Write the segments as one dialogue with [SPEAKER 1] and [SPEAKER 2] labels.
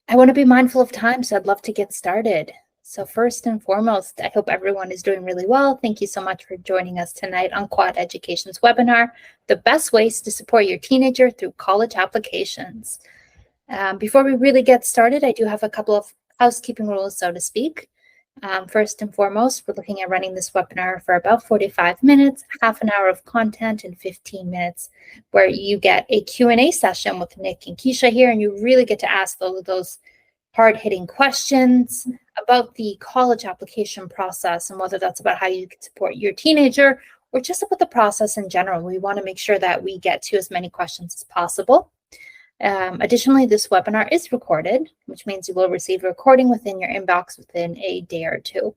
[SPEAKER 1] I want to be mindful of time, so I'd love to get started. So first and foremost, I hope everyone is doing really well. Thank you so much for joining us tonight on Quad Education's webinar, The Best Ways to Support Your Teenager Through College Applications. Before we really get started, I do have a couple of housekeeping rules, so to speak. First and foremost, we're looking at running this webinar for about 45 minutes, half an hour of content, and 15 minutes where you get a Q&A session with Nick and Keisha here, and you really get to ask those hard-hitting questions about the college application process and whether that's about how you can support your teenager or just about the process in general. We want to make sure that we get to as many questions as possible. Additionally, this webinar is recorded, which means you will receive a recording within your inbox within a day or two.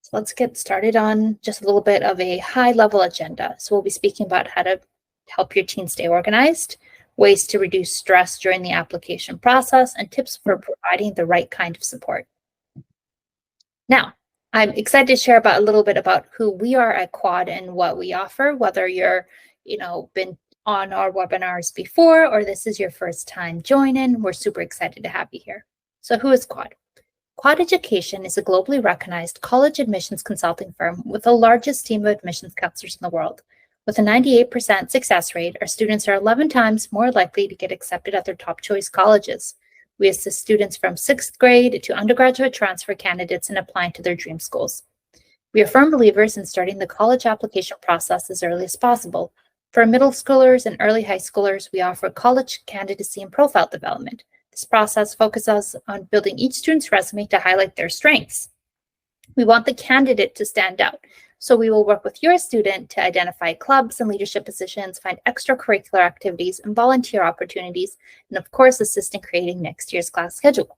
[SPEAKER 1] So let's get started on just a little bit of a high-level agenda. So we'll be speaking about how to help your teen stay organized, ways to reduce stress during the application process, and tips for providing the right kind of support. Now, I'm excited to share a little bit about who we are at Quad and what we offer, whether you're, been on our webinars before or this is your first time joining. We're super excited to have you here. So who is Quad? Quad Education is a globally recognized college admissions consulting firm with the largest team of admissions counselors in the world. With a 98% success rate, our students are 11 times more likely to get accepted at their top choice colleges. We assist students from 6th grade to undergraduate transfer candidates in applying to their dream schools. We are firm believers in starting the college application process as early as possible. For middle schoolers and early high schoolers, we offer college candidacy and profile development. This process focuses on building each student's resume to highlight their strengths. We want the candidate to stand out. So we will work with your student to identify clubs and leadership positions, find extracurricular activities and volunteer opportunities, and of course, assist in creating next year's class schedule.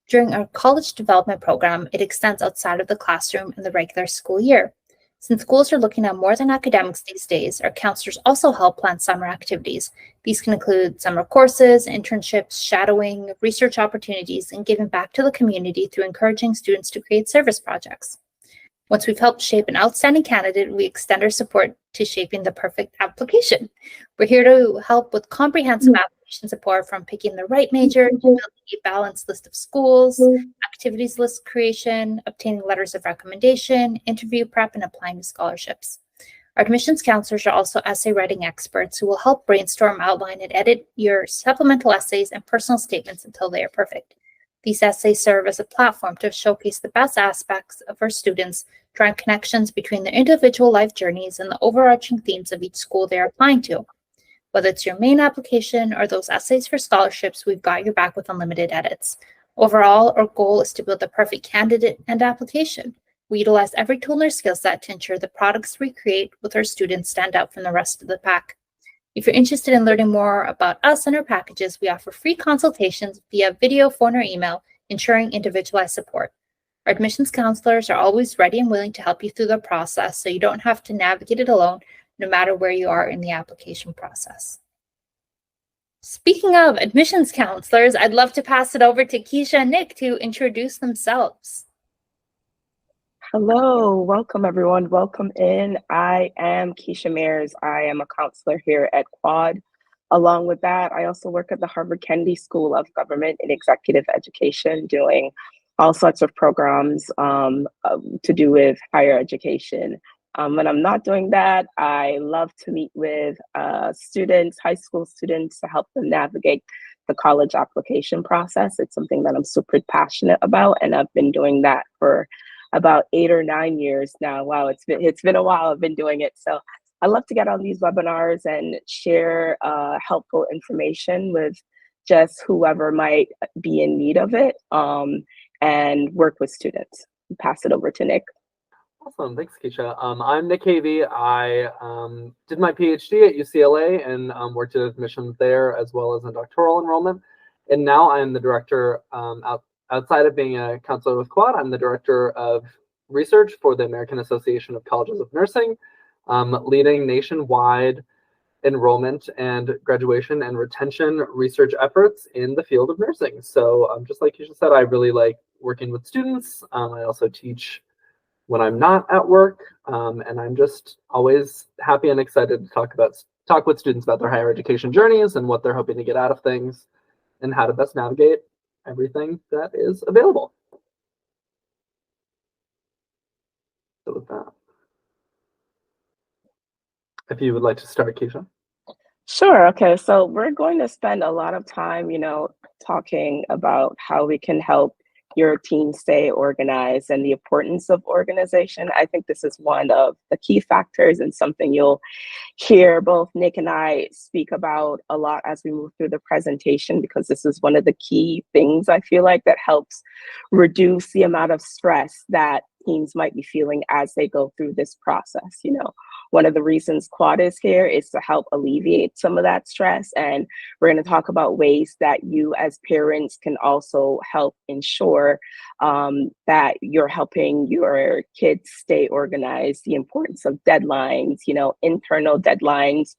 [SPEAKER 1] During our college development program, it extends outside of the classroom in the regular school year. Since schools are looking at more than academics these days, our counselors also help plan summer activities. These can include summer courses, internships, shadowing, research opportunities, and giving back to the community through encouraging students to create service projects. Once we've helped shape an outstanding candidate, we extend our support to shaping the perfect application. We're here to help with comprehensive application support, from picking the right major to building a balanced list of schools, activities list creation, obtaining letters of recommendation, interview prep, and applying to scholarships. Our admissions counselors are also essay writing experts who will help brainstorm, outline, and edit your supplemental essays and personal statements until they are perfect. These essays serve as a platform to showcase the best aspects of our students, drawing connections between their individual life journeys and the overarching themes of each school they are applying to. Whether it's your main application or those essays for scholarships, we've got your back with unlimited edits. Overall, our goal is to build the perfect candidate and application. We utilize every tool in our skill set to ensure the products we create with our students stand out from the rest of the pack. If you're interested in learning more about us and our packages, we offer free consultations via video, phone, or email, ensuring individualized support. Our admissions counselors are always ready and willing to help you through the process, so you don't have to navigate it alone, no matter where you are in the application process. Speaking of admissions counselors, I'd love to pass it over to Keisha and Nick to introduce themselves.
[SPEAKER 2] Hello, welcome everyone. Welcome in. I am Keisha Mears. I am a counselor here at Quad. Along with that, I also work at the Harvard Kennedy School of Government and Executive Education, doing all sorts of programs to do with higher education. When I'm not doing that, I love to meet with students, high school students, to help them navigate the college application process. It's something that I'm super passionate about, and I've been doing that for about 8 or 9 years now. Wow, it's been a while I've been doing it. So I love to get on these webinars and share helpful information with just whoever might be in need of it, and work with students. Pass it over to Nick.
[SPEAKER 3] Awesome, thanks, Keisha. I'm Nick Havey. I did my PhD at UCLA and worked at admissions there, as well as in doctoral enrollment. And now I'm the director, outside of being a counselor with Quad, I'm the director of research for the American Association of Colleges of Nursing, leading nationwide enrollment and graduation and retention research efforts in the field of nursing. So just like Keisha said, I really like working with students. I also teach when I'm not at work, and I'm just always happy and excited to talk with students about their higher education journeys and what they're hoping to get out of things. and how to best navigate everything that is available. So with that, if you would like to start, Keisha.
[SPEAKER 2] Sure. Okay. So we're going to spend a lot of time, talking about how we can help your team stay organized and the importance of organization. I think this is one of the key factors and something you'll hear both Nick and I speak about a lot as we move through the presentation, because this is one of the key things I feel like that helps reduce the amount of stress that teams might be feeling as they go through this process. One of the reasons Quad is here is to help alleviate some of that stress. And we're going to talk about ways that you as parents can also help ensure that you're helping your kids stay organized, the importance of deadlines, internal deadlines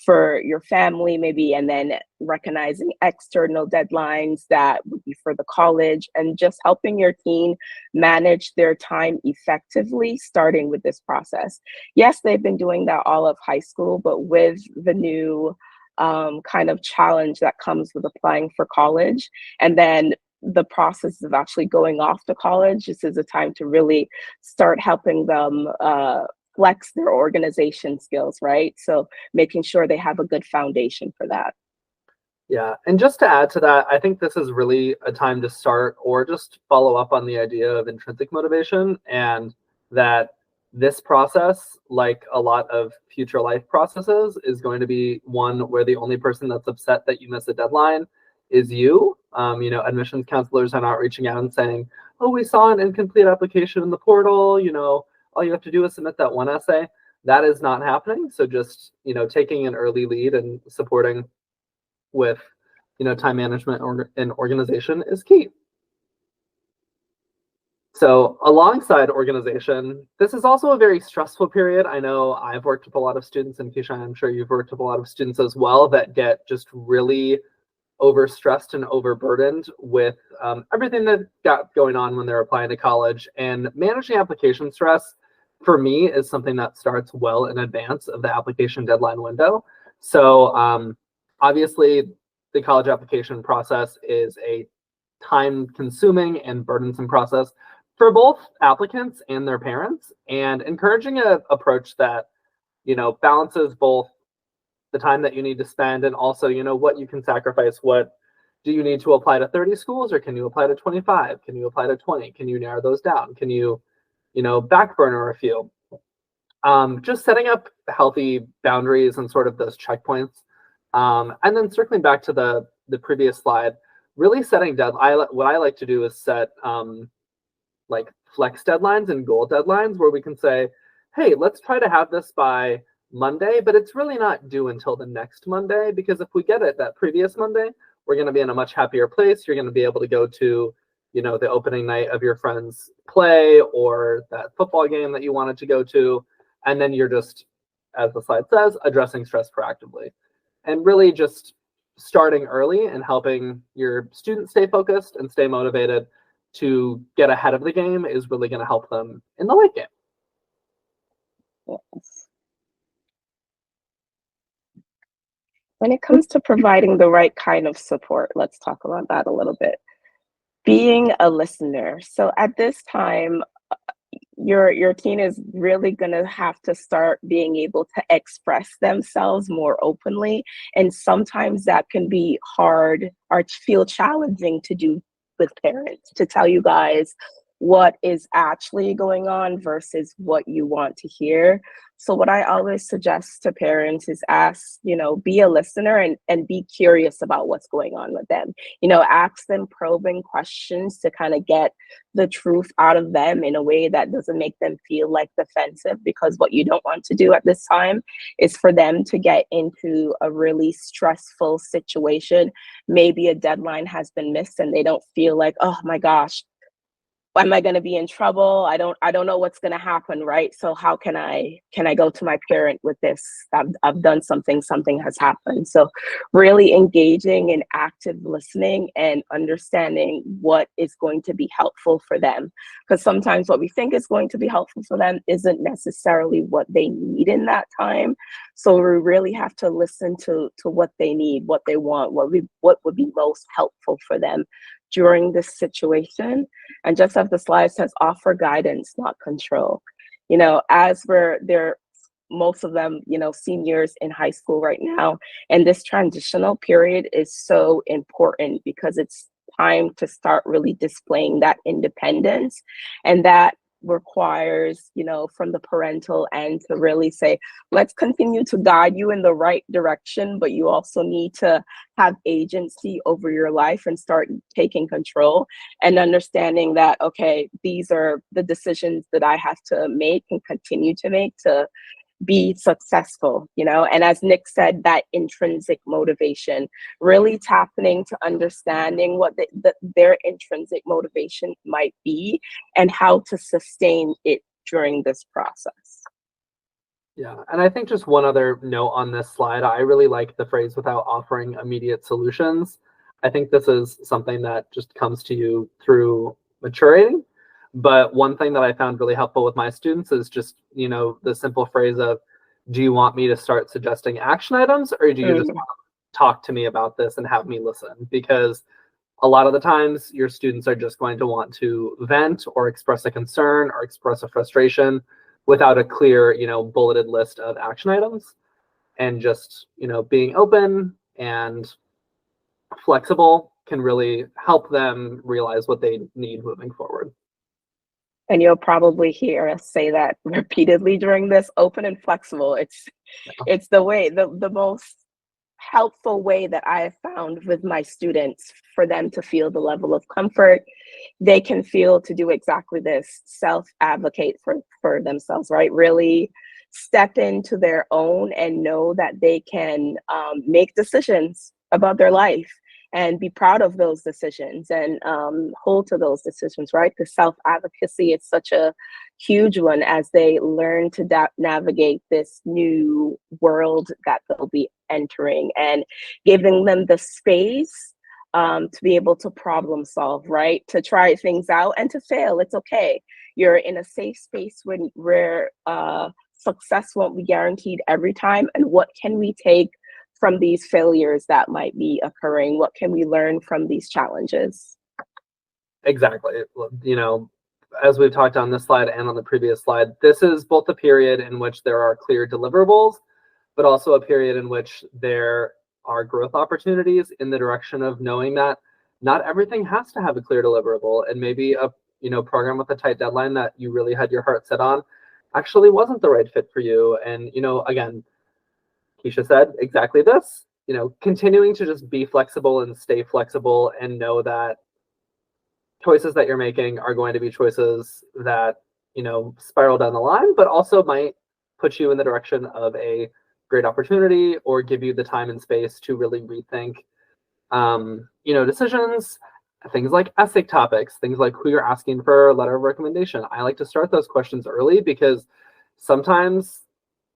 [SPEAKER 2] for your family maybe, and then recognizing external deadlines that would be for the college, and just helping your teen manage their time effectively, starting with this process. Yes, they've been doing that all of high school, but with the new kind of challenge that comes with applying for college, and then the process of actually going off to college, this is a time to really start helping them flex their organization skills, right? So making sure they have a good foundation for that.
[SPEAKER 3] Yeah, and just to add to that, I think this is really a time to start or just follow up on the idea of intrinsic motivation, and that this process, like a lot of future life processes, is going to be one where the only person that's upset that you miss a deadline is you. Admissions counselors are not reaching out and saying, oh, we saw an incomplete application in the portal, all you have to do is submit that one essay. That is not happening. So just, taking an early lead and supporting with, time management and organization is key. So alongside organization, this is also a very stressful period. I know I've worked with a lot of students, and Keisha, I'm sure you've worked with a lot of students as well, that get just really overstressed and overburdened with everything that got going on when they're applying to college. And managing application stress, for me, is something that starts well in advance of the application deadline window. So obviously, the college application process is a time-consuming and burdensome process for both applicants and their parents, and encouraging an approach that, balances both the time that you need to spend and also, what you can sacrifice. What do you need to apply to 30 schools, or can you apply to 25? Can you apply to 20? Can you narrow those down? Can you, back burner a few? Just setting up healthy boundaries and sort of those checkpoints. And then circling back to the previous slide, really setting what I like to do is set like flex deadlines and goal deadlines, where we can say, hey, let's try to have this by Monday, but it's really not due until the next Monday, because if we get it that previous Monday, we're going to be in a much happier place. You're going to be able to go to, the opening night of your friend's play or that football game that you wanted to go to. And then you're just, as the slide says, addressing stress proactively, and really just starting early and helping your students stay focused and stay motivated to get ahead of the game is really going to help them in the late game.
[SPEAKER 2] Yes. When it comes to providing the right kind of support, let's talk about that a little bit. Being a listener. So at this time, your teen is really going to have to start being able to express themselves more openly. And sometimes that can be hard or feel challenging to do with parents, to tell you guys what is actually going on versus what you want to hear. So what I always suggest to parents is ask, be a listener and be curious about what's going on with them. Ask them probing questions to kind of get the truth out of them in a way that doesn't make them feel like defensive, because what you don't want to do at this time is for them to get into a really stressful situation. Maybe a deadline has been missed and they don't feel like, oh my gosh, am I going to be in trouble? I don't know what's going to happen, right? So how can I go to my parent with this? I've done something has happened. So really engaging in active listening and understanding what is going to be helpful for them, because sometimes what we think is going to be helpful for them isn't necessarily what they need in that time. So we really have to listen to what they need, what they want, what would be most helpful for them during this situation. And just as the slide says, offer guidance, not control. You know, as they're most of them, you know, seniors in high school right now, and this transitional period is so important because it's time to start really displaying that independence, and that requires, you know, from the parental end to really say, let's continue to guide you in the right direction, but you also need to have agency over your life and start taking control and understanding that, okay, these are the decisions that I have to make and continue to make to be successful, you know. And as Nick said, that intrinsic motivation, really tapping to understanding what their intrinsic motivation might be and how to sustain it during this process.
[SPEAKER 3] Yeah, and I think just one other note on this slide, I really like the phrase without offering immediate solutions. I think this is something that just comes to you through maturing. But one thing that I found really helpful with my students is just, you know, the simple phrase of, do you want me to start suggesting action items, or do you just want to talk to me about this and have me listen? Because a lot of the times your students are just going to want to vent or express a concern or express a frustration without a clear, you know, bulleted list of action items. And just, you know, being open and flexible can really help them realize what they need moving forward.
[SPEAKER 2] And you'll probably hear us say that repeatedly during this: open and flexible. It's the way, the most helpful way that I have found with my students for them to feel the level of comfort they can feel to do exactly this: self-advocate for themselves, right? Really step into their own and know that they can make decisions about their life and be proud of those decisions and hold to those decisions, right? The self-advocacy is such a huge one as they learn to navigate this new world that they'll be entering, and giving them the space to be able to problem solve, right? To try things out and to fail. It's okay. You're in a safe space where success won't be guaranteed every time. And what can we take from these failures that might be occurring? What can we learn from these challenges?
[SPEAKER 3] Exactly. You know, as we've talked on this slide and on the previous slide, this is both a period in which there are clear deliverables, but also a period in which there are growth opportunities in the direction of knowing that not everything has to have a clear deliverable, and maybe a, you know, program with a tight deadline that you really had your heart set on actually wasn't the right fit for you. And, you know, again, Keisha said exactly this, you know, continuing to just be flexible and stay flexible and know that choices that you're making are going to be choices that, you know, spiral down the line, but also might put you in the direction of a great opportunity or give you the time and space to really rethink, you know, decisions, things like ethic topics, things like who you're asking for a letter of recommendation. I like to start those questions early because sometimes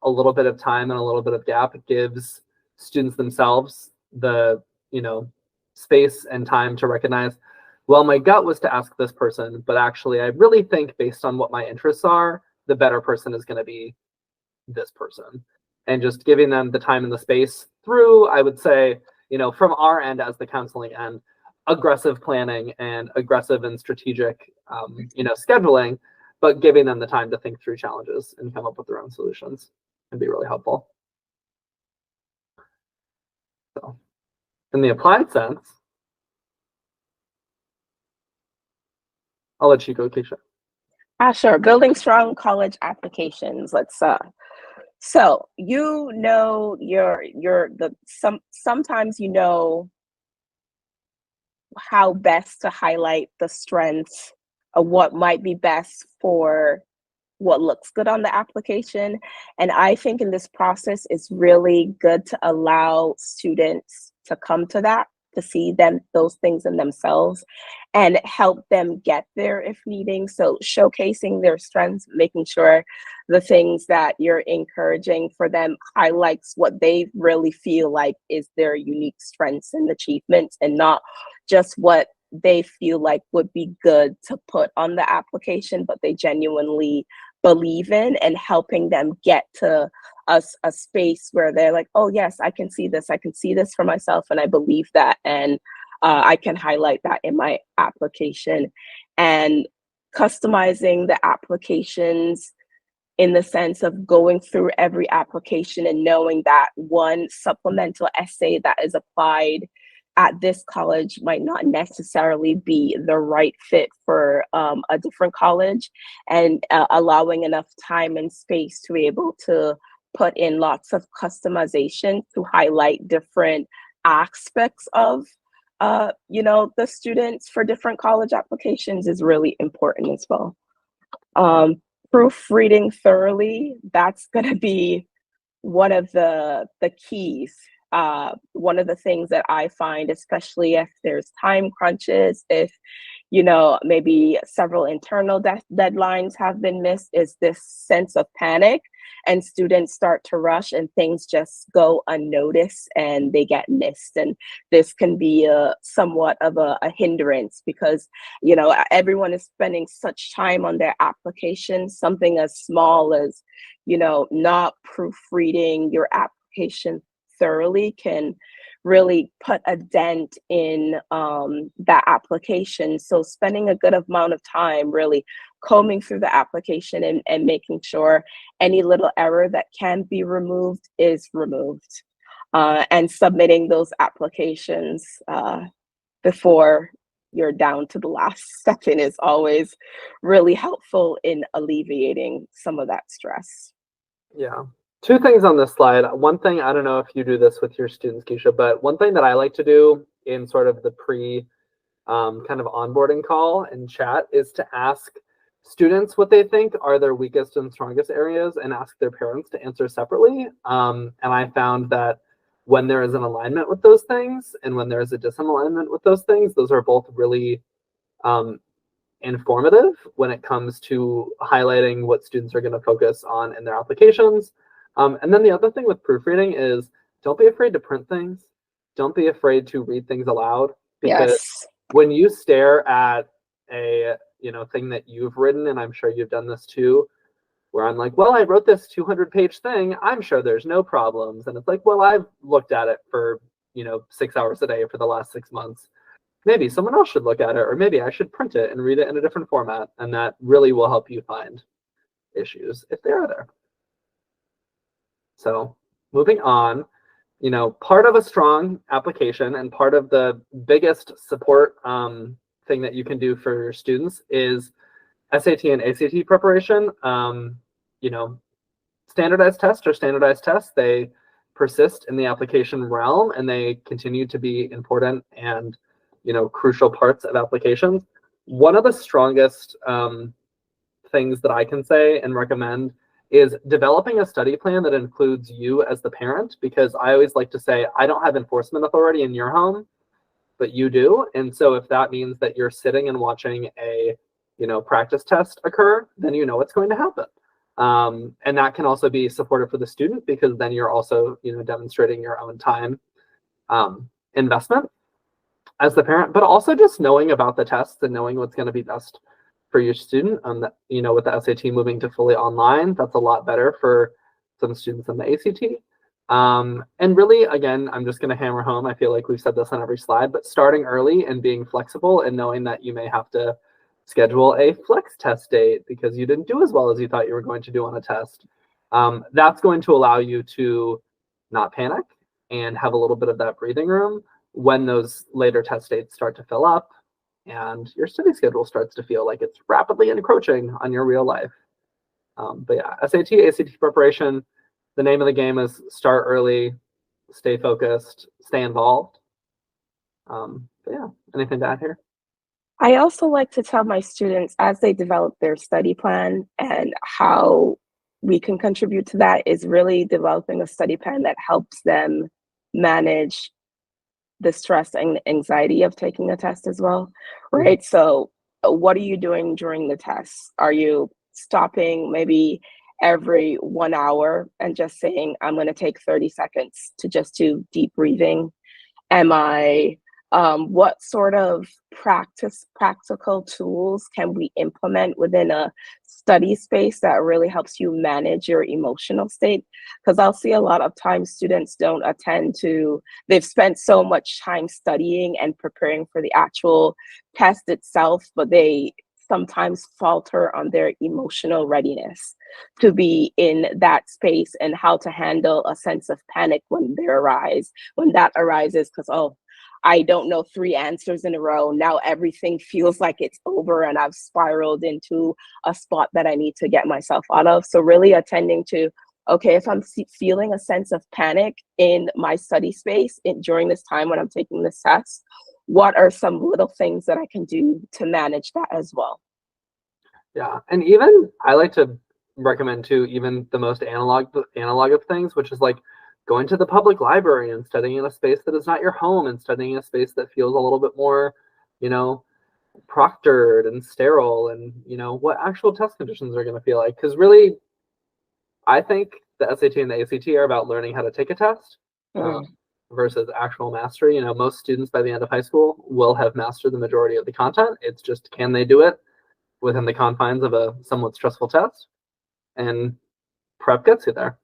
[SPEAKER 3] a little bit of time and a little bit of gap gives students themselves the, you know, space and time to recognize, well, my gut was to ask this person, but actually I really think based on what my interests are, the better person is going to be this person. And just giving them the time and the space through, I would say, you know, from our end as the counseling end, aggressive planning and aggressive and strategic, you know, scheduling, but giving them the time to think through challenges and come up with their own solutions can be really helpful. So, in the applied sense, I'll let you go, Keisha.
[SPEAKER 2] Sure. Building strong college applications. Let's so you know sometimes you know how best to highlight the strengths of what might be best for what looks good on the application. And I think in this process, it's really good to allow students to come to that to see those things in themselves and help them get there if needing. So showcasing their strengths, making sure the things that you're encouraging for them highlights what they really feel like is their unique strengths and achievements, and not just what they feel like would be good to put on the application, but they genuinely believe in, and helping them get to a space where they're like, oh yes, I can see this for myself, and I believe that, and I can highlight that in my application. And customizing the applications in the sense of going through every application and knowing that one supplemental essay that is applied at this college might not necessarily be the right fit for a different college, and allowing enough time and space to be able to put in lots of customization to highlight different aspects of the students for different college applications is really important as well. Proofreading thoroughly, that's going to be one of the keys. One of the things that I find, especially if there's time crunches, if maybe several internal deadlines have been missed, is this sense of panic, and students start to rush and things just go unnoticed and they get missed. And this can be somewhat of a hindrance, because everyone is spending such time on their application. Something as small as not proofreading your application thoroughly can really put a dent in that application. So spending a good amount of time really combing through the application and making sure any little error that can be removed is removed, and submitting those applications before you're down to the last second is always really helpful in alleviating some of that stress.
[SPEAKER 3] Yeah. Two things on this slide. One thing, I don't know if you do this with your students, Keisha, but one thing that I like to do in sort of the kind of onboarding call and chat is to ask students what they think are their weakest and strongest areas, and ask their parents to answer separately. And I found that when there is an alignment with those things and when there is a disalignment with those things, those are both really informative when it comes to highlighting what students are going to focus on in their applications. And then the other thing with proofreading is, don't be afraid to print things. Don't be afraid to read things aloud, because
[SPEAKER 2] Yes.
[SPEAKER 3] when you stare at a thing that you've written, and I'm sure you've done this too, where I'm like, well, I wrote this 200-page thing, I'm sure there's no problems. And it's like, well, I've looked at it for 6 hours a day for the last 6 months. Maybe someone else should look at it, or maybe I should print it and read it in a different format. And that really will help you find issues if they are there. So moving on, part of a strong application and part of the biggest support thing that you can do for your students is SAT and ACT preparation. Standardized tests are standardized tests. They persist in the application realm, and they continue to be important and crucial parts of applications. One of the strongest things that I can say and recommend is developing a study plan that includes you as the parent, because I always like to say, I don't have enforcement authority in your home, but you do. And so if that means that you're sitting and watching a practice test occur, then you know what's going to happen. And that can also be supportive for the student, because then you're also demonstrating your own time investment as the parent, but also just knowing about the tests and knowing what's going to be best for your student. With the SAT moving to fully online, that's a lot better for some students than the ACT. And really, again, I'm just going to hammer home, I feel like we've said this on every slide, but starting early and being flexible and knowing that you may have to schedule a flex test date because you didn't do as well as you thought you were going to do on a test. That's going to allow you to not panic and have a little bit of that breathing room when those later test dates start to fill up and your study schedule starts to feel like it's rapidly encroaching on your real life. But yeah, SAT, ACT preparation, the name of the game is start early, stay focused, stay involved. But yeah, anything to add here?
[SPEAKER 2] I also like to tell my students as they develop their study plan, and how we can contribute to that is really developing a study plan that helps them manage the stress and anxiety of taking a test as well, right? So what are you doing during the test? Are you stopping maybe every 1 hour and just saying, I'm going to take 30 seconds to just do deep breathing? Am I, what sort of practical tools can we implement within a study space that really helps you manage your emotional state? Because I'll see a lot of times students don't attend to, they've spent so much time studying and preparing for the actual test itself, but they sometimes falter on their emotional readiness to be in that space and how to handle a sense of panic when that arises, because, oh, I don't know 3 answers in a row. Now everything feels like it's over and I've spiraled into a spot that I need to get myself out of. So really attending to, okay, if I'm feeling a sense of panic in my study space during this time when I'm taking this test, what are some little things that I can do to manage that as well?
[SPEAKER 3] Yeah, and even I like to recommend too, even the most analog of things, which is like going to the public library and studying in a space that is not your home, and studying in a space that feels a little bit more, proctored and sterile, and what actual test conditions are going to feel like. Because really, I think the SAT and the ACT are about learning how to take a test versus actual mastery. Most students by the end of high school will have mastered the majority of the content. It's just, can they do it within the confines of a somewhat stressful test? And prep gets you there.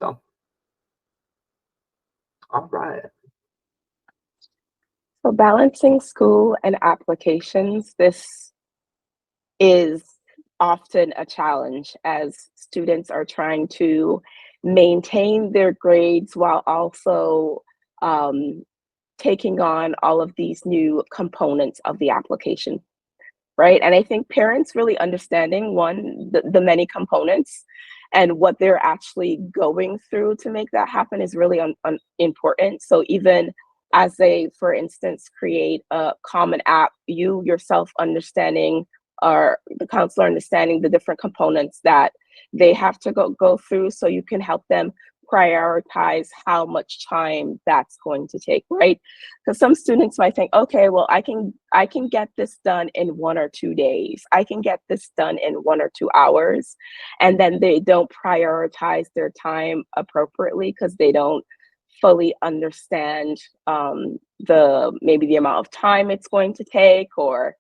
[SPEAKER 3] So, all right.
[SPEAKER 2] So balancing school and applications, this is often a challenge as students are trying to maintain their grades while also taking on all of these new components of the application, right? And I think parents really understanding, one, the many components and what they're actually going through to make that happen is really important. So even as they, for instance, create a common app, you yourself understanding, or the counselor understanding the different components that they have to go through, so you can help them prioritize how much time that's going to take, right? Because some students might think, okay, well, I can get this done in 1 or 2 days. I can get this done in 1 or 2 hours. And then they don't prioritize their time appropriately because they don't fully understand maybe the amount of time it's going to take, or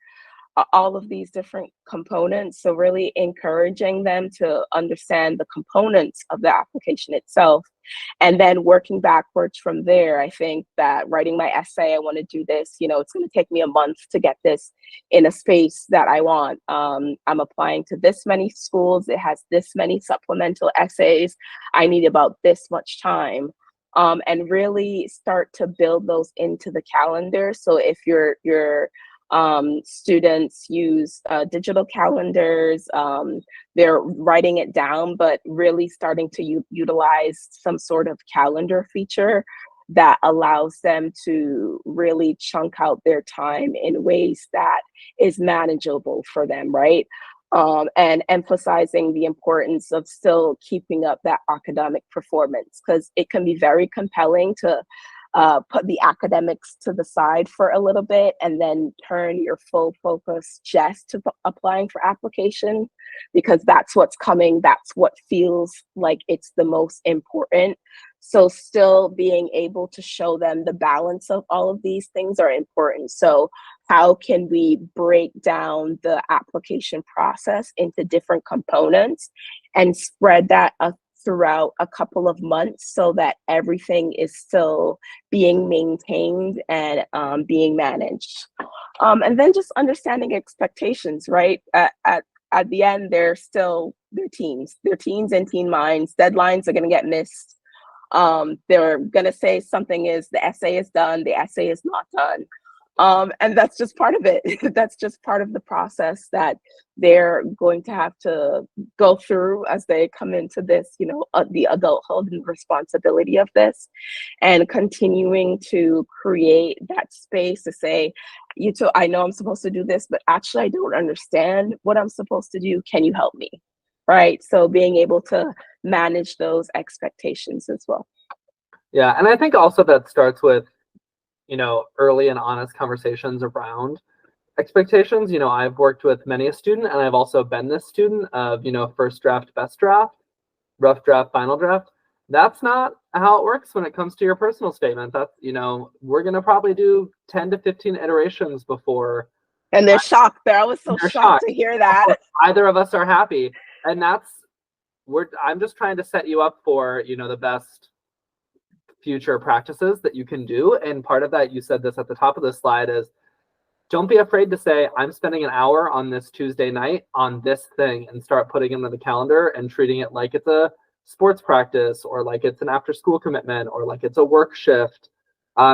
[SPEAKER 2] all of these different components. So really encouraging them to understand the components of the application itself, and then working backwards from there. I think that writing my essay, I want to do this, it's going to take me a month to get this in a space that I want. I'm applying to this many schools. It has this many supplemental essays. I need about this much time. And really start to build those into the calendar. So if your students use digital calendars, they're writing it down, but really starting to utilize some sort of calendar feature that allows them to really chunk out their time in ways that is manageable for them, right? And emphasizing the importance of still keeping up that academic performance, because it can be very compelling to put the academics to the side for a little bit and then turn your full focus just to applying for application, because that's what's coming. That's what feels like it's the most important. So still being able to show them the balance of all of these things are important. So how can we break down the application process into different components and spread that throughout a couple of months so that everything is still being maintained and being managed. And then just understanding expectations, right? At the end, they're teens and teen minds. Deadlines are going to get missed. They're going to say the essay is done, the essay is not done. And that's just part of it. That's just part of the process that they're going to have to go through as they come into this, the adulthood and responsibility of this, and continuing to create that space to say, I know I'm supposed to do this, but actually I don't understand what I'm supposed to do. Can you help me? Right. So being able to manage those expectations as well.
[SPEAKER 3] Yeah. And I think also that starts with early and honest conversations around expectations. I've worked with many a student, and I've also been this student of, first draft, best draft, rough draft, final draft. That's not how it works when it comes to your personal statement. That's, we're going to probably do 10 to 15 iterations before.
[SPEAKER 2] And they're shocked. I was so shocked to hear that.
[SPEAKER 3] Either of us are happy. And I'm just trying to set you up for, the best future practices that you can do. And part of that, you said this at the top of the slide, is don't be afraid to say, I'm spending an hour on this Tuesday night on this thing, and start putting it into the calendar and treating it like it's a sports practice, or like it's an after school commitment, or like it's a work shift.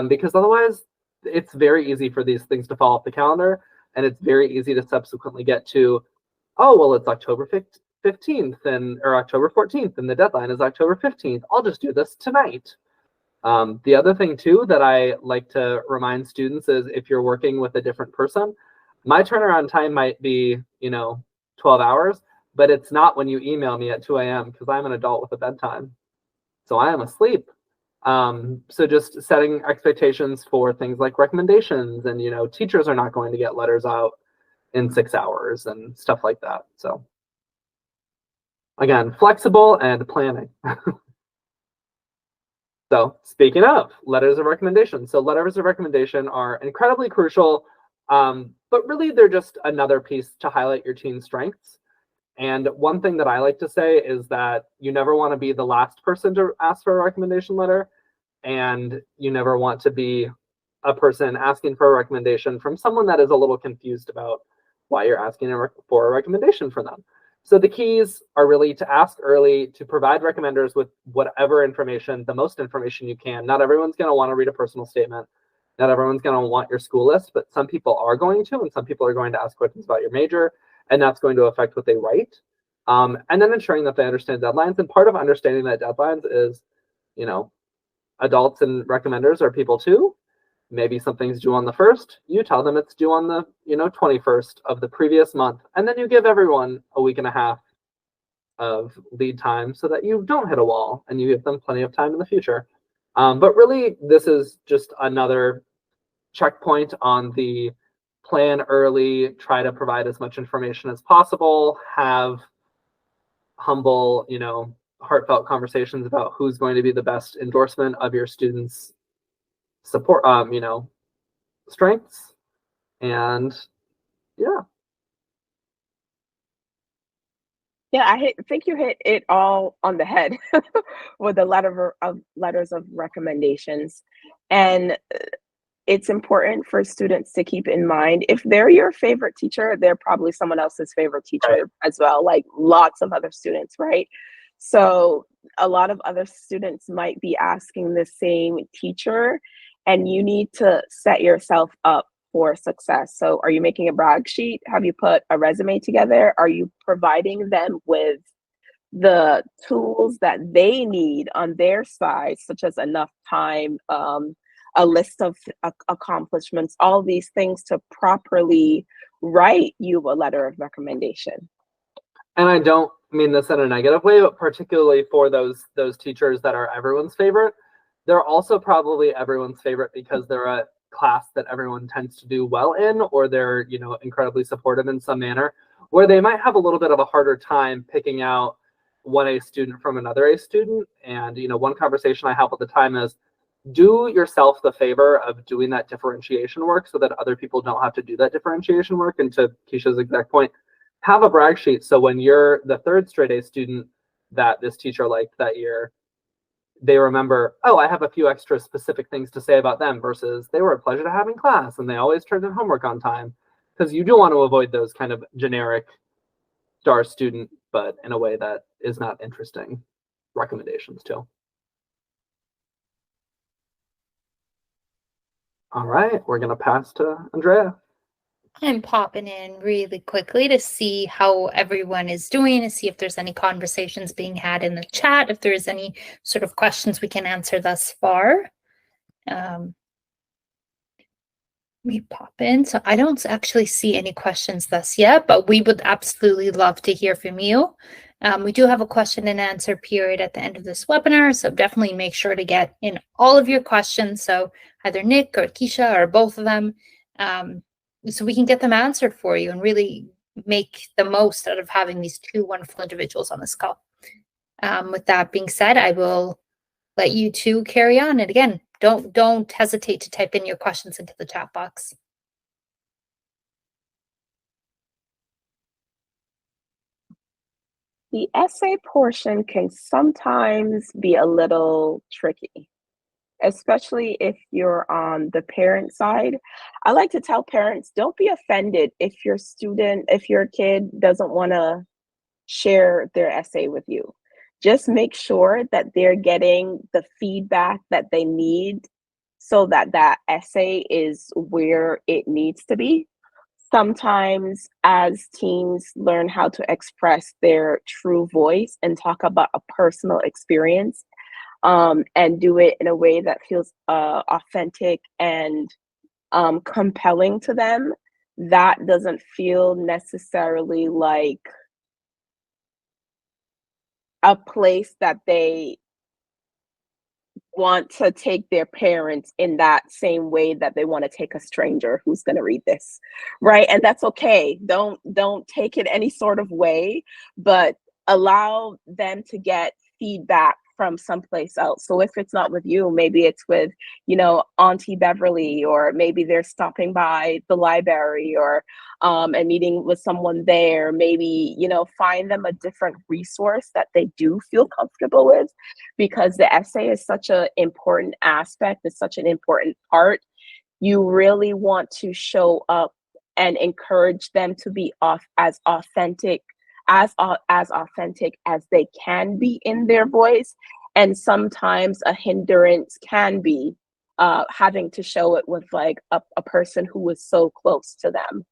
[SPEAKER 3] Because otherwise it's very easy for these things to fall off the calendar, and it's very easy to subsequently get to, oh, well, it's October 15th or October 14th, and the deadline is October 15th. I'll just do this tonight. The other thing too that I like to remind students is, if you're working with a different person, my turnaround time might be, 12 hours, but it's not when you email me at 2 a.m. because I'm an adult with a bedtime. So I am asleep. So just setting expectations for things like recommendations, and, teachers are not going to get letters out in 6 hours and stuff like that. So again, flexible and planning. So speaking of letters of recommendation, so letters of recommendation are incredibly crucial, but really they're just another piece to highlight your team's strengths. And one thing that I like to say is that you never want to be the last person to ask for a recommendation letter, and you never want to be a person asking for a recommendation from someone that is a little confused about why you're asking for a recommendation from them. So the keys are really to ask early, to provide recommenders with whatever information, the most information you can. Not everyone's going to want to read a personal statement. Not everyone's going to want your school list, but some people are going to, and some people are going to ask questions about your major, and that's going to affect what they write. And then ensuring that they understand deadlines. And part of understanding that deadlines is, adults and recommenders are people too. Maybe something's due on the 1st. You tell them it's due on the 21st of the previous month, and then you give everyone a week and a half of lead time so that you don't hit a wall, and you give them plenty of time in the future. But really, this is just another checkpoint on the plan early, try to provide as much information as possible, have humble, heartfelt conversations about who's going to be the best endorsement of your students' support, strengths, and yeah.
[SPEAKER 2] Yeah, I think you hit it all on the head with the letters of recommendations. And it's important for students to keep in mind, if they're your favorite teacher, they're probably someone else's favorite teacher as well, like lots of other students, right? So a lot of other students might be asking the same teacher, and you need to set yourself up for success. So are you making a brag sheet? Have you put a resume together? Are you providing them with the tools that they need on their side, such as enough time, a list of accomplishments, all these things to properly write you a letter of recommendation?
[SPEAKER 3] And I don't mean this in a negative way, but particularly for those teachers that are everyone's favorite, they're also probably everyone's favorite because they're a class that everyone tends to do well in, or they're, incredibly supportive in some manner, where they might have a little bit of a harder time picking out one A student from another A student. And, one conversation I have all the time is, do yourself the favor of doing that differentiation work so that other people don't have to do that differentiation work. And to Keisha's exact point, have a brag sheet. So when you're the 3rd straight A student that this teacher liked that year, they remember, oh, I have a few extra specific things to say about them, versus they were a pleasure to have in class and they always turned in homework on time. Because you do want to avoid those kind of generic star student, but in a way that is not interesting, recommendations too. All right, we're going to pass to Andrea.
[SPEAKER 1] I'm popping in really quickly to see how everyone is doing, to see if there's any conversations being had in the chat, if there's any sort of questions we can answer thus far. We pop in. So I don't actually see any questions thus yet, but we would absolutely love to hear from you. We do have a question and answer period at the end of this webinar, so definitely make sure to get in all of your questions. So either Nick or Keisha or both of them, so we can get them answered for you and really make the most out of having these two wonderful individuals on this call. With that being said, I will let you two carry on. And again, don't hesitate to type in your questions into the chat box.
[SPEAKER 2] The essay portion can sometimes be a little tricky, especially if you're on the parent side. I like to tell parents, don't be offended if your kid doesn't want to share their essay with you. Just make sure that they're getting the feedback that they need so that that essay is where it needs to be. Sometimes as teens learn how to express their true voice and talk about a personal experience, and do it in a way that feels authentic and compelling to them, that doesn't feel necessarily like a place that they want to take their parents in that same way that they want to take a stranger who's going to read this, right? And that's okay. Don't take it any sort of way, but allow them to get feedback from someplace else. So if it's not with you, maybe it's with, Auntie Beverly, or maybe they're stopping by the library, or and meeting with someone there. Maybe, find them a different resource that they do feel comfortable with, because the essay is such an important aspect, it's such an important part. You really want to show up and encourage them to be as authentic as authentic as they can be in their voice. And sometimes a hindrance can be having to show it with like a person who is so close to them.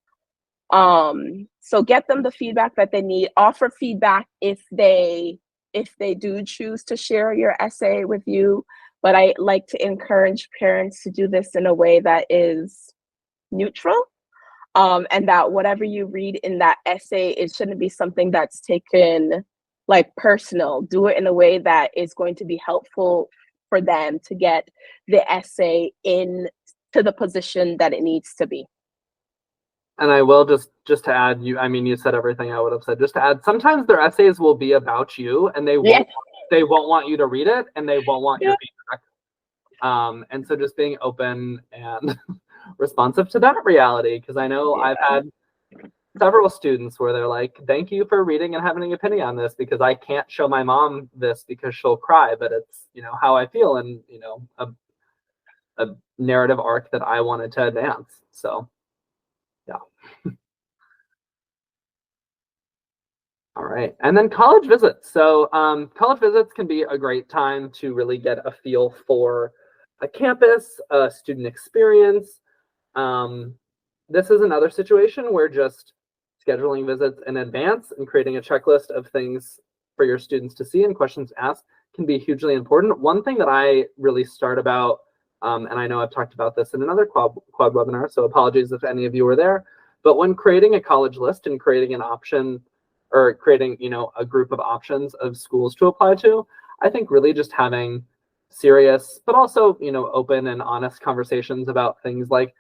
[SPEAKER 2] So get them the feedback that they need. Offer feedback if they do choose to share your essay with you. But I like to encourage parents to do this in a way that is neutral. And that whatever you read in that essay, it shouldn't be something that's taken like personal. Do it in a way that is going to be helpful for them to get the essay in to the position that it needs to be.
[SPEAKER 3] And I will just to add, you said everything I would have said. Just to add, sometimes their essays will be about you, and they won't want you to read it, and they won't want your feedback. And so just being open and responsive to that reality, because I know I've had several students where they're like, thank you for reading and having an opinion on this, because I can't show my mom this because she'll cry, but it's how I feel, and a narrative arc that I wanted to advance. So yeah. All right, and then college visits. So college visits can be a great time to really get a feel for a campus, a student experience. This is another situation where just scheduling visits in advance and creating a checklist of things for your students to see and questions asked can be hugely important. One thing that I really start about, and I know I've talked about this in another quad webinar, so apologies if any of you were there, but when creating a college list and creating an option, or creating a group of options of schools to apply to, I think really just having serious but also open and honest conversations about things like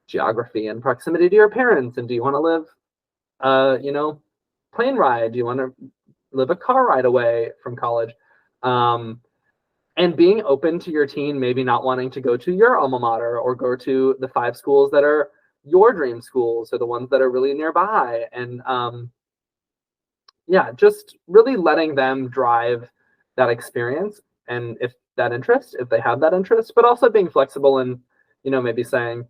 [SPEAKER 3] geography and proximity to your parents, and do you want to live plane ride, do you want to live a car ride away from college, and being open to your teen maybe not wanting to go to your alma mater or go to the 5 schools that are your dream schools or the ones that are really nearby, and just really letting them drive that experience, and if they have that interest, but also being flexible and maybe saying,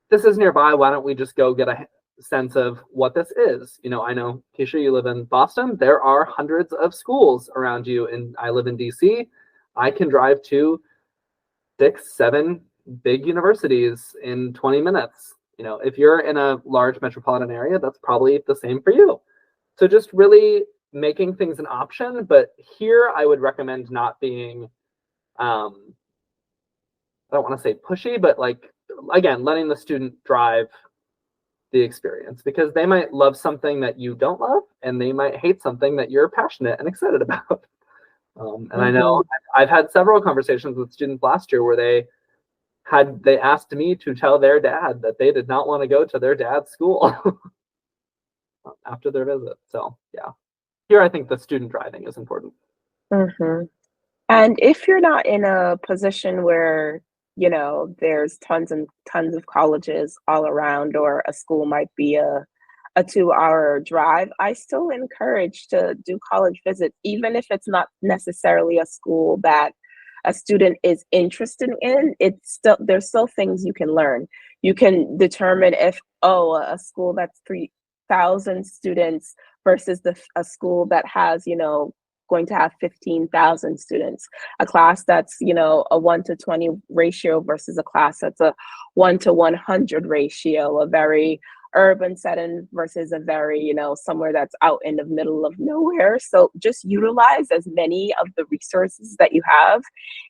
[SPEAKER 3] this is nearby, why don't we just go get a sense of what this is. I know, Keisha, you live in Boston. There are hundreds of schools around you, and I live in DC. I can drive to 6, 7 big universities in 20 minutes. If you're in a large metropolitan area, that's probably the same for you. So just really making things an option, but here I would recommend not being, I don't want to say pushy, but like, again, letting the student drive the experience, because they might love something that you don't love, and they might hate something that you're passionate and excited about. And I know I've had several conversations with students last year where they asked me to tell their dad that they did not want to go to their dad's school after their visit. So yeah, here I think the student driving is important.
[SPEAKER 2] And if you're not in a position where, you know, there's tons and tons of colleges all around, or a school might be a 2-hour drive, I still encourage to do college visits, even if it's not necessarily a school that a student is interested in. There's still things you can learn. You can determine if, a school that's 3,000 students versus a school that has, you know, going to have 15,000 students, a class that's, you know, a 1-to-20 ratio versus a class that's a 1-to-100 ratio, a very urban setting versus a very, you know, somewhere that's out in the middle of nowhere. So just utilize as many of the resources that you have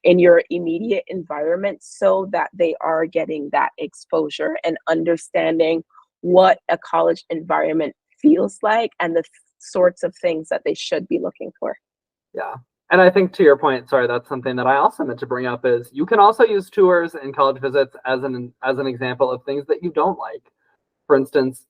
[SPEAKER 2] in your immediate environment so that they are getting that exposure and understanding what a college environment feels like and the sorts of things that they should be looking for.
[SPEAKER 3] Yeah. And I think to your point, sorry, that's something that I also meant to bring up, is you can also use tours and college visits as an example of things that you don't like. For instance,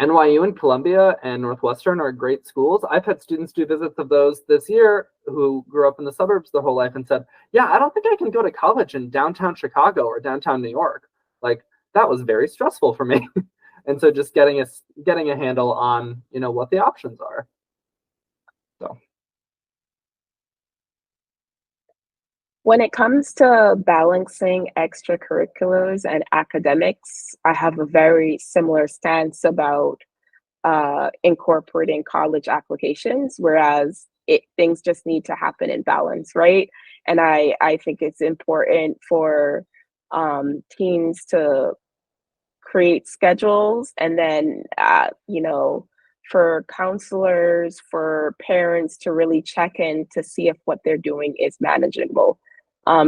[SPEAKER 3] NYU and Columbia and Northwestern are great schools. I've had students do visits of those this year who grew up in the suburbs their whole life and said, yeah, I don't think I can go to college in downtown Chicago or downtown New York. Like, that was very stressful for me. And so just getting a handle on, you know, what the options are. So.
[SPEAKER 2] When it comes to balancing extracurriculars and academics, I have a very similar stance about incorporating college applications, whereas things just need to happen in balance, right? And I think it's important for teens to create schedules, and then, you know, for counselors, for parents to really check in to see if what they're doing is manageable.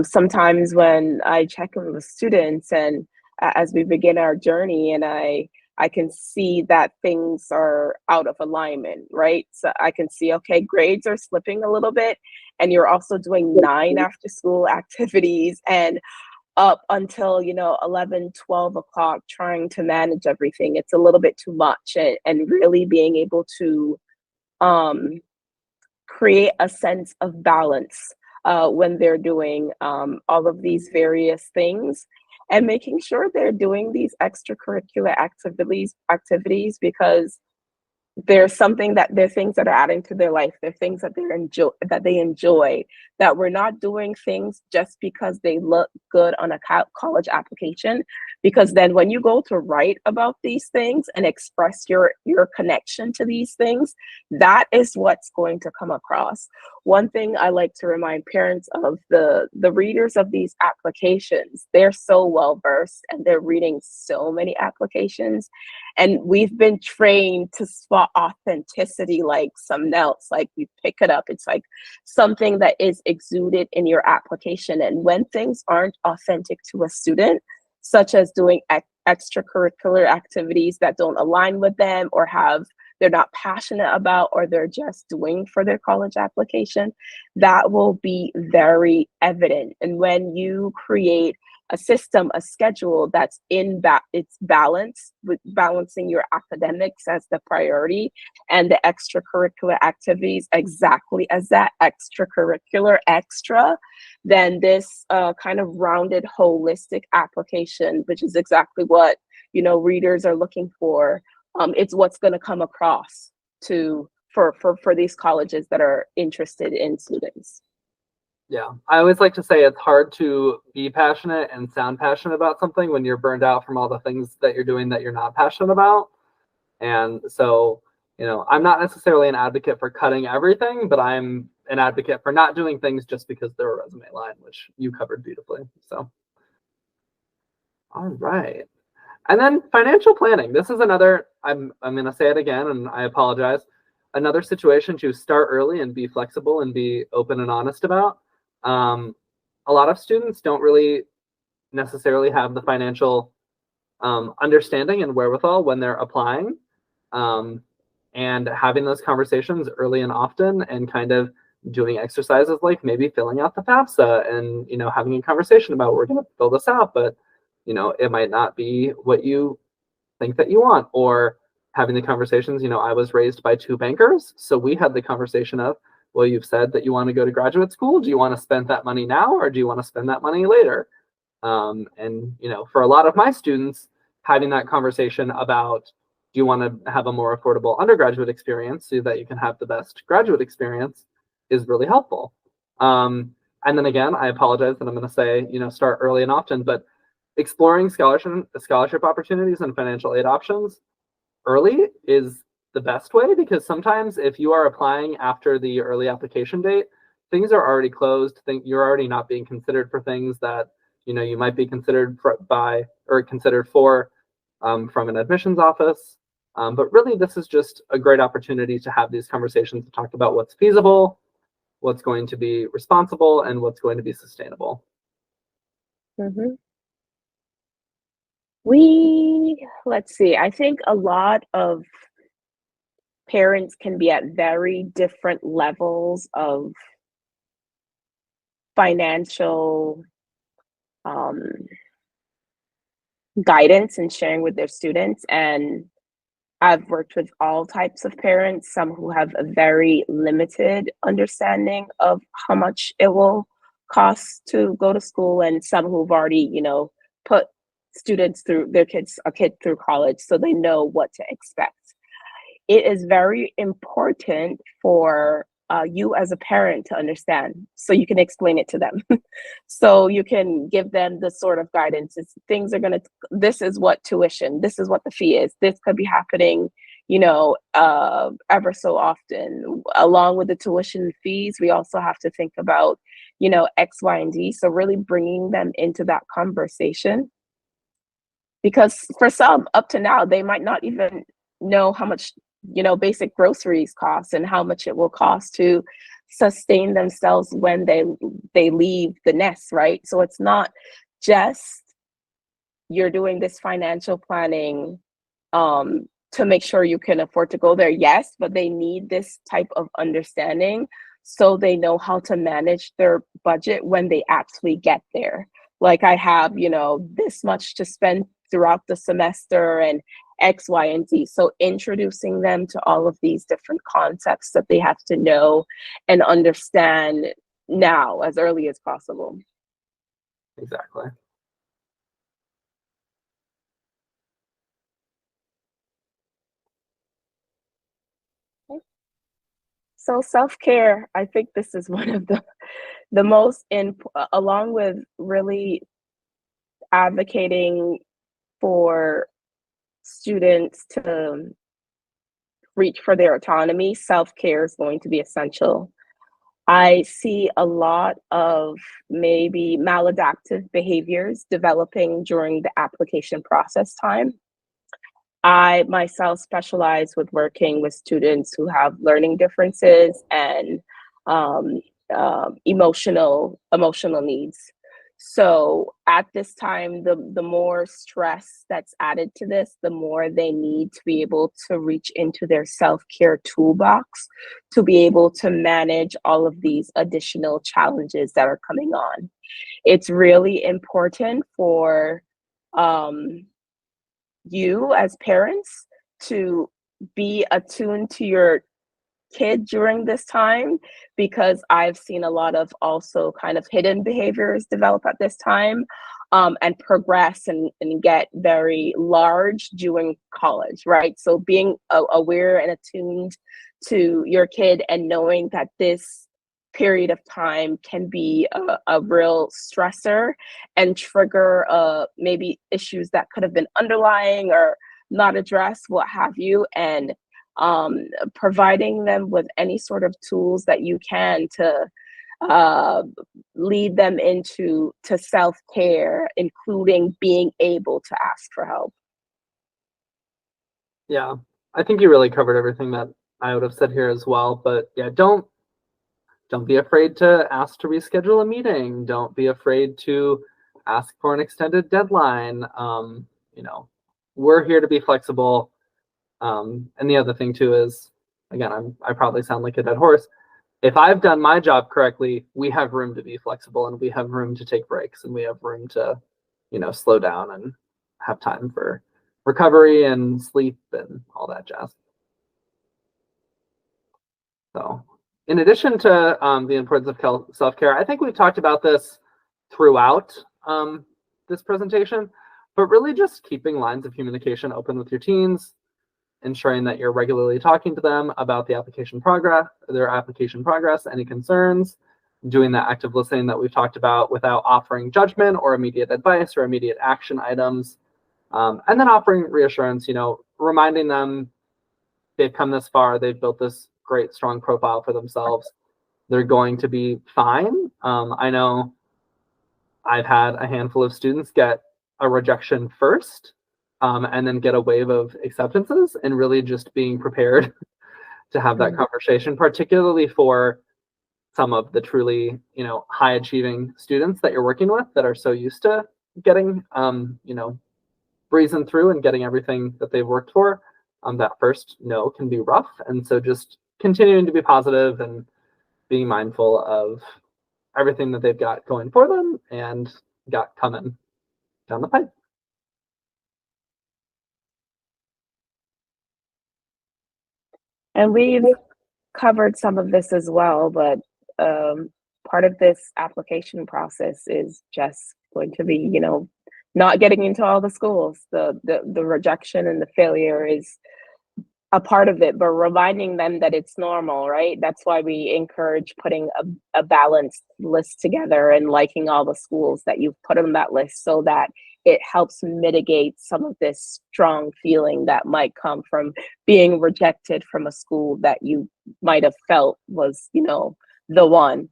[SPEAKER 2] Sometimes when I check in with students and as we begin our journey, and I can see that things are out of alignment, right? So I can see, okay, grades are slipping a little bit, and you're also doing 9 after school activities and up until, you know, 11, 12 o'clock trying to manage everything. It's a little bit too much, and really being able to create a sense of balance when they're doing all of these various things, and making sure they're doing these extracurricular activities because there's things that are adding to their life. They're things that they enjoy, that we're not doing things just because they look good on a college application, because then when you go to write about these things and express your connection to these things, that is what's going to come across. One thing I like to remind parents of, the readers of these applications, they're so well versed and they're reading so many applications, and we've been trained to spot authenticity like something else. Like, we pick it up, it's like something that is exuded in your application. And when things aren't authentic to a student, such as doing extracurricular activities that don't align with them, or they're not passionate about, or they're just doing for their college application, that will be very evident. And when you create a system, a schedule that's it's balanced, with balancing your academics as the priority and the extracurricular activities exactly as that extracurricular extra, then this kind of rounded, holistic application, which is exactly what, you know, readers are looking for. It's what's going to come across for these colleges that are interested in students.
[SPEAKER 3] Yeah, I always like to say it's hard to be passionate and sound passionate about something when you're burned out from all the things that you're doing that you're not passionate about. And so, you know, I'm not necessarily an advocate for cutting everything, but I'm an advocate for not doing things just because they're a resume line, which you covered beautifully. So, all right. And then financial planning. This is another, I'm going to say it again, and I apologize, another situation to start early and be flexible and be open and honest about. A lot of students don't really necessarily have the financial understanding and wherewithal when they're applying, and having those conversations early and often, and kind of doing exercises like maybe filling out the FAFSA and, you know, having a conversation about, we're going to fill this out, but, you know, it might not be what you think that you want. Or having the conversations, you know, I was raised by two bankers, so we had the conversation of, well, you've said that you want to go to graduate school. Do you want to spend that money now, or do you want to spend that money later? And, you know, for a lot of my students, having that conversation about, do you want to have a more affordable undergraduate experience so that you can have the best graduate experience, is really helpful. And then again, I apologize that I'm going to say, you know, start early and often, but exploring scholarship opportunities and financial aid options early is the best way, because sometimes if you are applying after the early application date, things are already closed. You're already not being considered for things that, you know, you might be considered for from an admissions office. But really, this is just a great opportunity to have these conversations to talk about what's feasible, what's going to be responsible, and what's going to be sustainable.
[SPEAKER 2] Mm-hmm. Let's see, I think a lot of parents can be at very different levels of financial guidance and sharing with their students. And I've worked with all types of parents, some who have a very limited understanding of how much it will cost to go to school, and some who've already, you know, put students through a kid through college, so they know what to expect. It is very important for you as a parent to understand, so you can explain it to them. So you can give them the sort of guidance. This is what tuition, this is what the fee is. This could be happening, you know, ever so often. Along with the tuition fees, we also have to think about, you know, X, Y, and Z. So really bringing them into that conversation. Because for some, up to now, they might not even know how much, you know, basic groceries cost and how much it will cost to sustain themselves when they leave the nest, right? So it's not just you're doing this financial planning to make sure you can afford to go there. Yes, but they need this type of understanding so they know how to manage their budget when they actually get there. Like, I have, you know, this much to spend throughout the semester and X, Y, and Z. So introducing them to all of these different concepts that they have to know and understand now as early as possible.
[SPEAKER 3] Exactly.
[SPEAKER 2] So self-care, I think this is one of the most, along with really advocating for students to reach for their autonomy, self-care is going to be essential. I see a lot of maybe maladaptive behaviors developing during the application process time. I myself specialize with working with students who have learning differences and emotional needs. So at this time, the more stress that's added to this, the more they need to be able to reach into their self-care toolbox to be able to manage all of these additional challenges that are coming on. It's really important for you as parents to be attuned to your kid during this time, because I've seen a lot of also kind of hidden behaviors develop at this time and progress and get very large during college, right? So being aware and attuned to your kid and knowing that this period of time can be a real stressor and trigger maybe issues that could have been underlying or not addressed, what have you, and providing them with any sort of tools that you can to lead them into self-care, including being able to ask for help.
[SPEAKER 3] Yeah, I think you really covered everything that I would have said here as well. But yeah, don't be afraid to ask to reschedule a meeting. Don't be afraid to ask for an extended deadline. You know, we're here to be flexible. And the other thing too is, again, I probably sound like a dead horse. If I've done my job correctly, we have room to be flexible, and we have room to take breaks, and we have room to, slow down and have time for recovery and sleep and all that jazz. So in addition to the importance of self-care, I think we've talked about this throughout this presentation, but really just keeping lines of communication open with your teens, ensuring that you're regularly talking to them about the application progress, any concerns, doing that active listening that we've talked about without offering judgment or immediate advice or immediate action items, and then offering reassurance, reminding them they've come this far, they've built this great, strong profile for themselves. They're going to be fine. I know I've had a handful of students get a rejection first, and then get a wave of acceptances, and really just being prepared to have that conversation, particularly for some of the truly, high achieving students that you're working with that are so used to getting, breezing through and getting everything that they've worked for. That first no can be rough. And so just continuing to be positive and being mindful of everything that they've got going for them and got coming down the pipe.
[SPEAKER 2] And we've covered some of this as well, but part of this application process is just going to be, not getting into all the schools. The rejection and the failure is a part of it, but reminding them that it's normal, right? That's why we encourage putting a balanced list together and liking all the schools that you've put on that list, so that it helps mitigate some of this strong feeling that might come from being rejected from a school that you might have felt was, the one.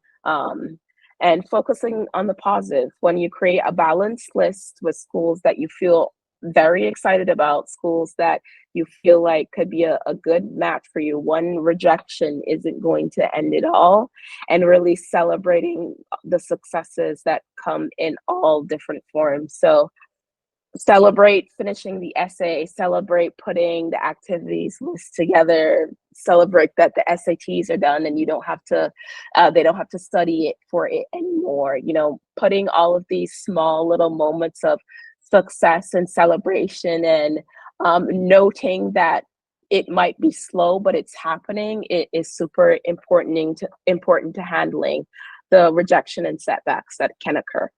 [SPEAKER 2] And focusing on the positive. When you create a balanced list with schools that you feel very excited about, schools that you feel like could be a good match for you, one rejection isn't going to end it all, and really celebrating the successes that come in all different forms. So celebrate finishing the essay, celebrate putting the activities list together, celebrate that the SATs are done and you don't have to, they don't have to study it for it anymore. Putting all of these small little moments of success and celebration, and noting that it might be slow, but it's happening. It is super important to handling the rejection and setbacks that can occur.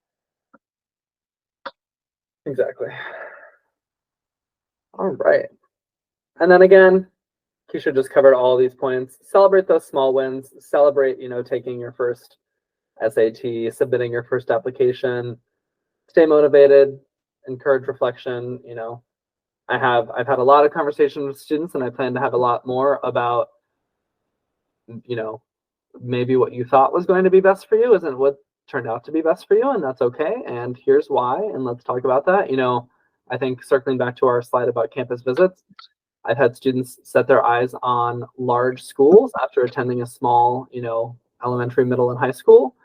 [SPEAKER 3] Exactly. All right. And then again, Keisha just covered all these points. Celebrate those small wins. Celebrate, taking your first SAT, submitting your first application. Stay motivated. Encourage reflection. I've had a lot of conversations with students, and I plan to have a lot more about, maybe what you thought was going to be best for you isn't what turned out to be best for you, and that's okay. And here's why, and let's talk about that. I think circling back to our slide about campus visits, I've had students set their eyes on large schools after attending a small, elementary, middle, and high school,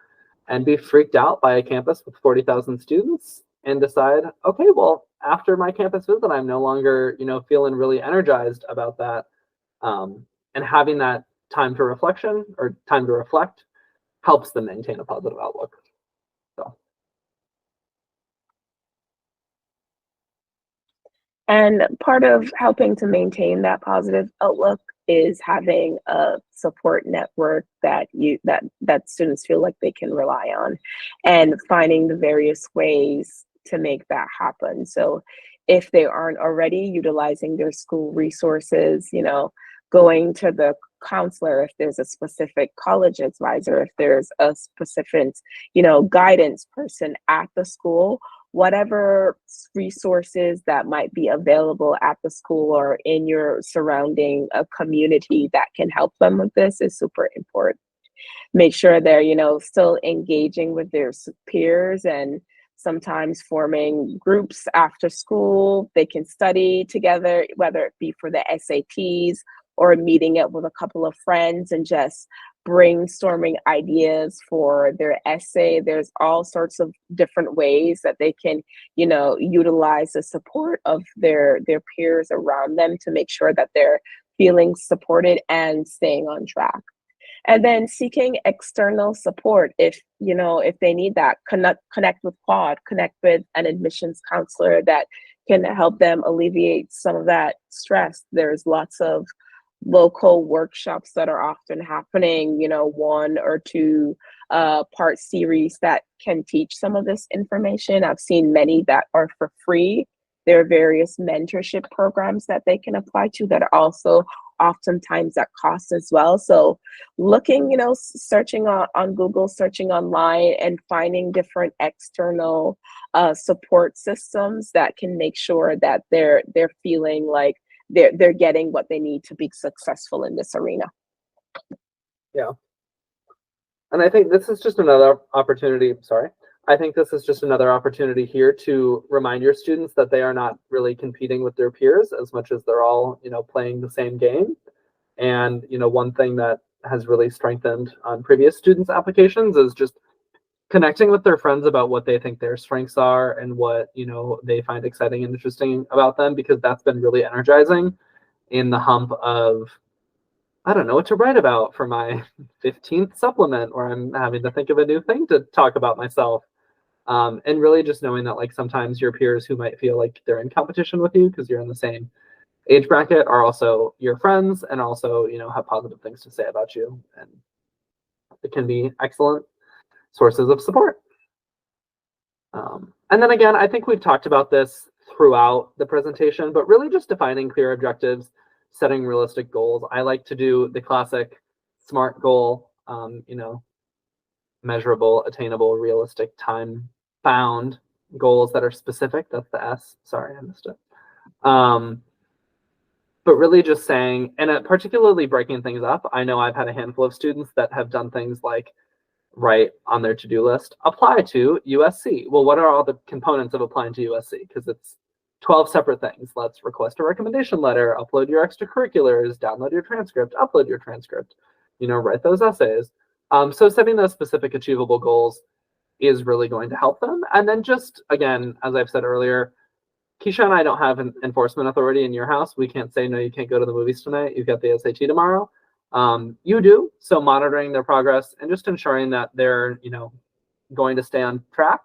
[SPEAKER 3] and be freaked out by a campus with 40,000 students and decide, okay, well, after my campus visit, I'm no longer, feeling really energized about that. And having that time to reflect helps them maintain a positive outlook. So.
[SPEAKER 2] And part of helping to maintain that positive outlook is having a support network that students feel like they can rely on, and finding the various ways to make that happen. So if they aren't already utilizing their school resources, going to the counselor, if there's a specific college advisor, if there's a specific, guidance person at the school, whatever resources that might be available at the school or in your surrounding community that can help them with this is super important. Make sure they're, still engaging with their peers, and sometimes forming groups after school. They can study together, whether it be for the SATs or meeting up with a couple of friends and just brainstorming ideas for their essay. There's all sorts of different ways that they can, utilize the support of their peers around them to make sure that they're feeling supported and staying on track. And then seeking external support if they need that. Connect with Quad, connect with an admissions counselor that can help them alleviate some of that stress. There's lots of local workshops that are often happening, 1 or 2 part series that can teach some of this information. I've seen many that are for free. There are various mentorship programs that they can apply to that are also oftentimes at cost as well. So looking, searching on Google, searching online, and finding different external support systems that can make sure that they're feeling like they're getting what they need to be successful in this arena.
[SPEAKER 3] Yeah. And I think this is just another opportunity. I think this is just another opportunity here to remind your students that they are not really competing with their peers as much as they're all, playing the same game. And, one thing that has really strengthened on previous students' applications is just connecting with their friends about what they think their strengths are and what, they find exciting and interesting about them, because that's been really energizing in the hump of, I don't know what to write about for my 15th supplement, where I'm having to think of a new thing to talk about myself. And really just knowing that, like, sometimes your peers who might feel like they're in competition with you because you're in the same age bracket are also your friends and also, have positive things to say about you. And it can be excellent sources of support. And then again, I think we've talked about this throughout the presentation, but really just defining clear objectives, setting realistic goals. I like to do the classic SMART goal, measurable, attainable, realistic, time bound goals that are specific. That's the S. Sorry, I missed it. But really just saying, and particularly breaking things up. I know I've had a handful of students that have done things like write on their to-do list, apply to USC. Well, what are all the components of applying to USC? Because it's 12 separate things. Let's request a recommendation letter, upload your extracurriculars, download your transcript, upload your transcript, write those essays. So setting those specific achievable goals is really going to help them. And then just, again, as I've said earlier, Keisha and I don't have an enforcement authority in your house. We can't say, no, you can't go to the movies tonight. You've got the SAT tomorrow. You do. So monitoring their progress and just ensuring that they're, going to stay on track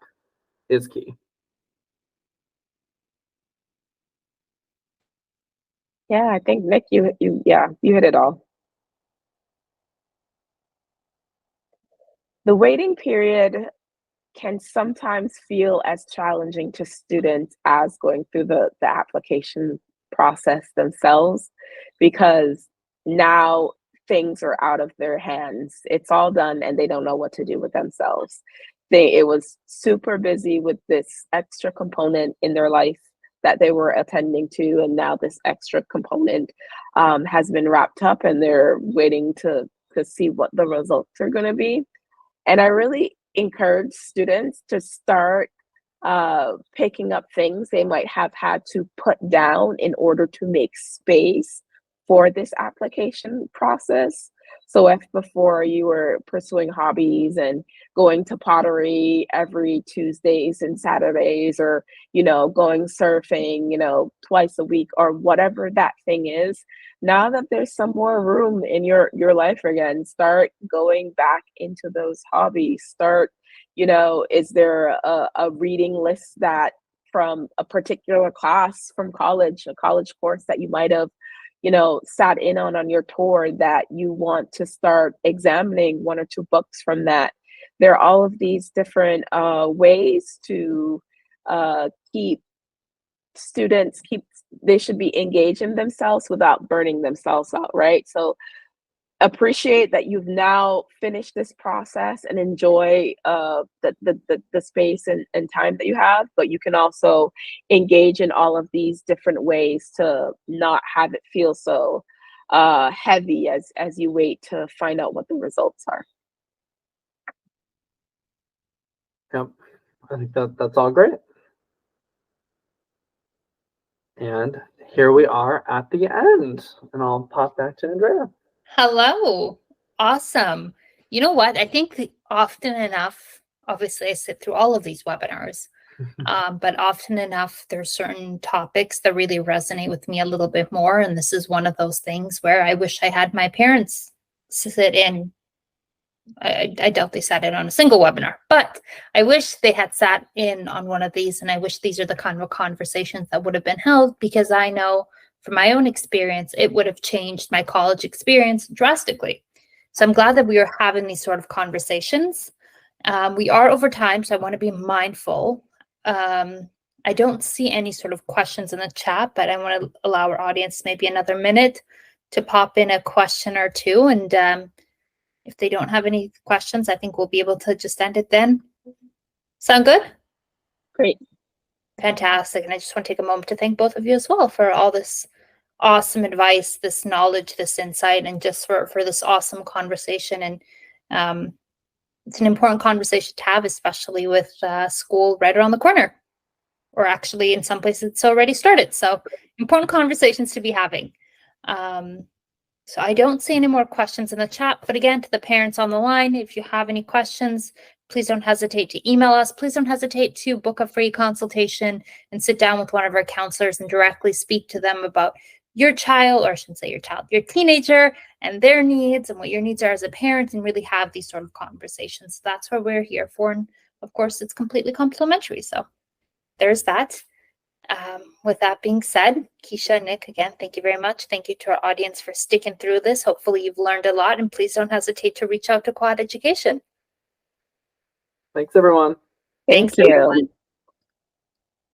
[SPEAKER 3] is key.
[SPEAKER 2] Yeah, I think Nick, you hit it all. The waiting period can sometimes feel as challenging to students as going through the application process themselves, because now things are out of their hands. It's all done and they don't know what to do with themselves. It was super busy with this extra component in their life that they were attending to, and now this extra component has been wrapped up and they're waiting to see what the results are going to be. And I really encourage students to start picking up things they might have had to put down in order to make space for this application process. So if before you were pursuing hobbies and going to pottery every Tuesdays and Saturdays, or, going surfing, twice a week, or whatever that thing is, now that there's some more room in your life again, start going back into those hobbies. Start, is there a reading list that from a particular class from college, a college course that you might have sat in on your tour that you want to start examining 1 or 2 books from that? There are all of these different ways to keep students, they should be engaged in themselves without burning themselves out, right? So appreciate that you've now finished this process and enjoy the space and time that you have, but you can also engage in all of these different ways to not have it feel so heavy as you wait to find out what the results are.
[SPEAKER 3] Yep, I think that's all great. And here we are at the end, and I'll pop back to Andrea.
[SPEAKER 1] Hello. Awesome. You know what? I think that often enough, obviously I sit through all of these webinars, but often enough, there's certain topics that really resonate with me a little bit more. And this is one of those things where I wish I had my parents sit in. I doubt they sat in on a single webinar, but I wish they had sat in on one of these. And I wish these are the kind of conversations that would have been held, because I know from my own experience, it would have changed my college experience drastically. So I'm glad that we are having these sort of conversations. We are over time, so I want to be mindful. I don't see any sort of questions in the chat, but I want to allow our audience maybe another minute to pop in a question or two. And if they don't have any questions, I think we'll be able to just end it then. Sound good?
[SPEAKER 2] Great.
[SPEAKER 1] Fantastic. And I just want to take a moment to thank both of you as well for all this awesome advice, this knowledge, this insight, and just for this awesome conversation. And it's an important conversation to have, especially with school right around the corner, or actually in some places it's already started. So important conversations to be having. So I don't see any more questions in the chat, but again, to the parents on the line, if you have any questions, please don't hesitate to email us. Please don't hesitate to book a free consultation and sit down with one of our counselors and directly speak to them about your child, or I shouldn't say your child, your teenager, and their needs and what your needs are as a parent, and really have these sort of conversations. That's what we're here for. And of course, it's completely complimentary. So there's that. With that being said, Keisha, Nick, again, thank you very much. Thank you to our audience for sticking through this. Hopefully you've learned a lot, and please don't hesitate to reach out to Quad Education.
[SPEAKER 3] Thanks, everyone.
[SPEAKER 2] Thank you.
[SPEAKER 1] Everyone.